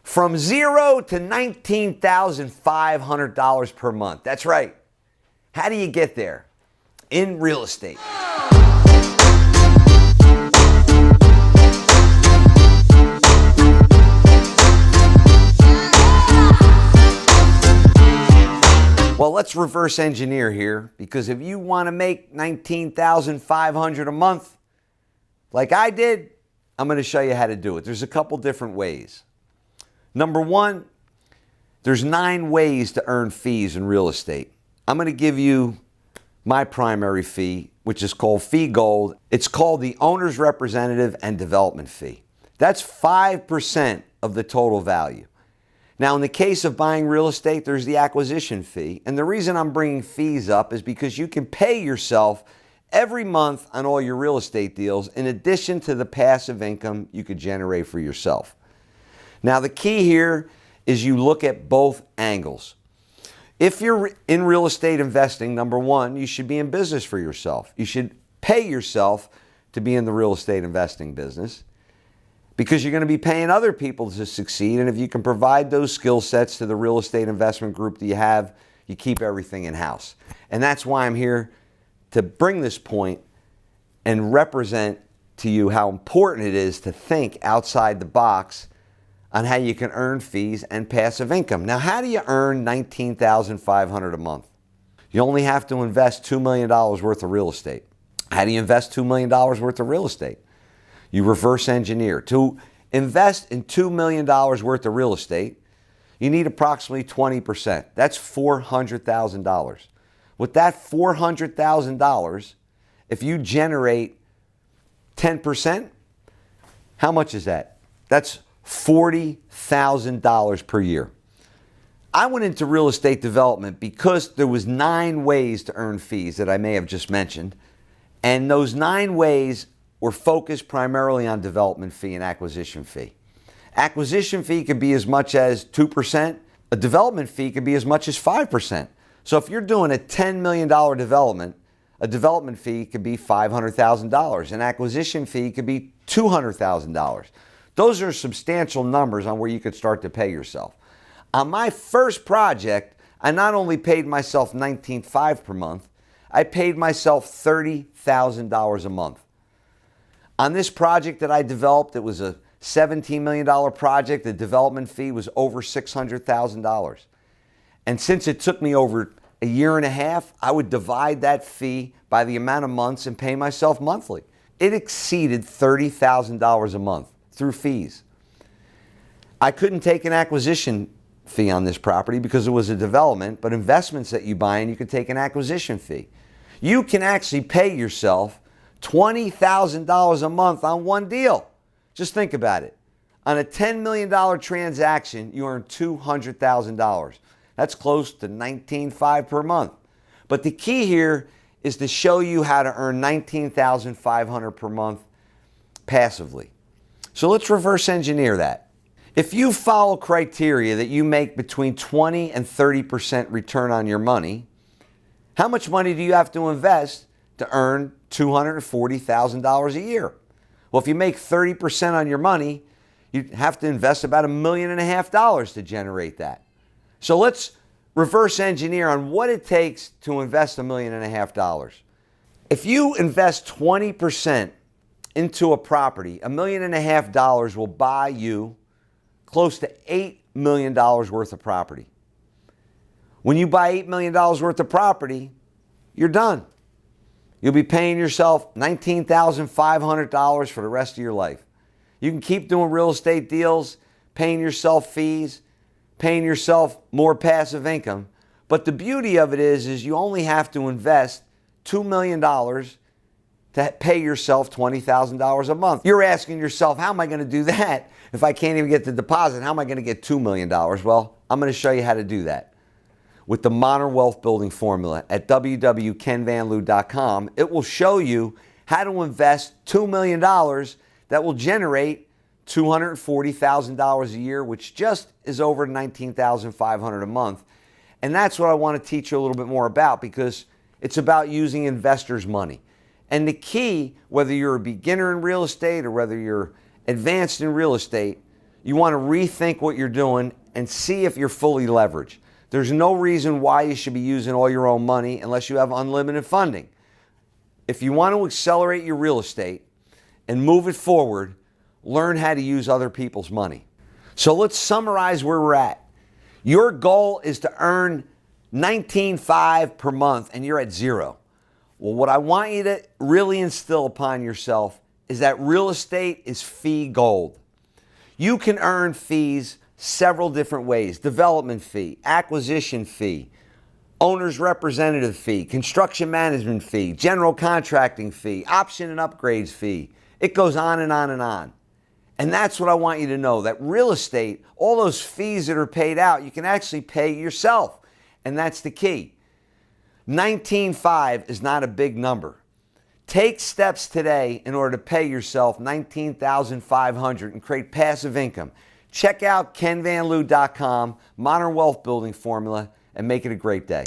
From zero to $19,500 per month. That's right. How do you get there? In real estate. Well, let's reverse engineer here, because if you want to make $19,500 a month, like I did, I'm going to show you how to do it. There's a couple different ways. Number one, there's 9 ways to earn fees in real estate. I'm going to give you my primary fee, which is called Fee Gold. It's called the Owner's Representative and Development Fee. That's 5% of the total value. Now, in the case of buying real estate, there's the acquisition fee. And the reason I'm bringing fees up is because you can pay yourself every month on all your real estate deals, in addition to the passive income you could generate for yourself. Now, the key here is you look at both angles. If you're in real estate investing, number one, you should be in business for yourself. You should pay yourself to be in the real estate investing business, because you're going to be paying other people to succeed. And if you can provide those skill sets to the real estate investment group that you have, you keep everything in-house. And that's why I'm here to bring this point and represent to you how important it is to think outside the box on how you can earn fees and passive income. Now, how do you earn $19,500 a month? You only have to invest $2 million worth of real estate. How do you invest $2 million worth of real estate? You reverse engineer. To invest in $2 million worth of real estate, you need approximately 20%. That's $400,000. With that $400,000, if you generate 10%, how much is that? That's $40,000 per year. I went into real estate development because there was 9 ways to earn fees that I may have just mentioned. And those 9 ways were focused primarily on development fee and acquisition fee. Acquisition fee could be as much as 2%. A development fee could be as much as 5%. So if you're doing a $10 million development, a development fee could be $500,000. An acquisition fee could be $200,000. Those are substantial numbers on where you could start to pay yourself. On my first project, I not only paid myself $19,500 per month, I paid myself $30,000 a month. On this project that I developed, it was a $17 million project. The development fee was over $600,000. And since it took me over a year and a half, I would divide that fee by the amount of months and pay myself monthly. It exceeded $30,000 a month through fees. I couldn't take an acquisition fee on this property because it was a development, but investments that you buy in, you can take an acquisition fee. You can actually pay yourself $20,000 a month on one deal. Just think about it. On a $10 million transaction, you earn $200,000. That's close to $19,500 per month. But the key here is to show you how to earn $19,500 per month passively. So let's reverse engineer that. If you follow criteria that you make between 20 and 30% return on your money, how much money do you have to invest to earn $240,000 a year? Well, if you make 30% on your money, you have to invest about $1.5 million to generate that. So let's reverse engineer on what it takes to invest $1.5 million. If you invest 20% into a property, $1.5 million will buy you close to $8 million worth of property. When you buy $8 million worth of property, you're done. You'll be paying yourself $19,500 for the rest of your life. You can keep doing real estate deals, paying yourself fees, paying yourself more passive income. But the beauty of it is you only have to invest $2 million to pay yourself $20,000 a month. You're asking yourself, how am I going to do that if I can't even get the deposit? How am I going to get $2 million? Well, I'm going to show you how to do that with the Modern Wealth Building Formula at www.kenvanliew.com. It will show you how to invest $2 million that will generate $240,000 a year, which just is over $19,500 a month. And that's what I want to teach you a little bit more about, because it's about using investors' money. And the key, whether you're a beginner in real estate or whether you're advanced in real estate, You want to rethink what you're doing and see if you're fully leveraged. There's no reason why you should be using all your own money unless you have unlimited funding. If you want to accelerate your real estate and move it forward, learn how to use other people's money. So let's summarize where we're at. Your goal is to earn $19,500 per month and you're at zero. Well, what I want you to really instill upon yourself is that real estate is fee gold. You can earn fees several different ways: development fee, acquisition fee, owner's representative fee, construction management fee, general contracting fee, option and upgrades fee. It goes on and on and on. And that's what I want you to know, that real estate, all those fees that are paid out, you can actually pay yourself. And that's the key. 19.5 is not a big number. Take steps today in order to pay yourself $19,500 and create passive income. Check out kenvanliew.com, Modern Wealth Building Formula, and make it a great day.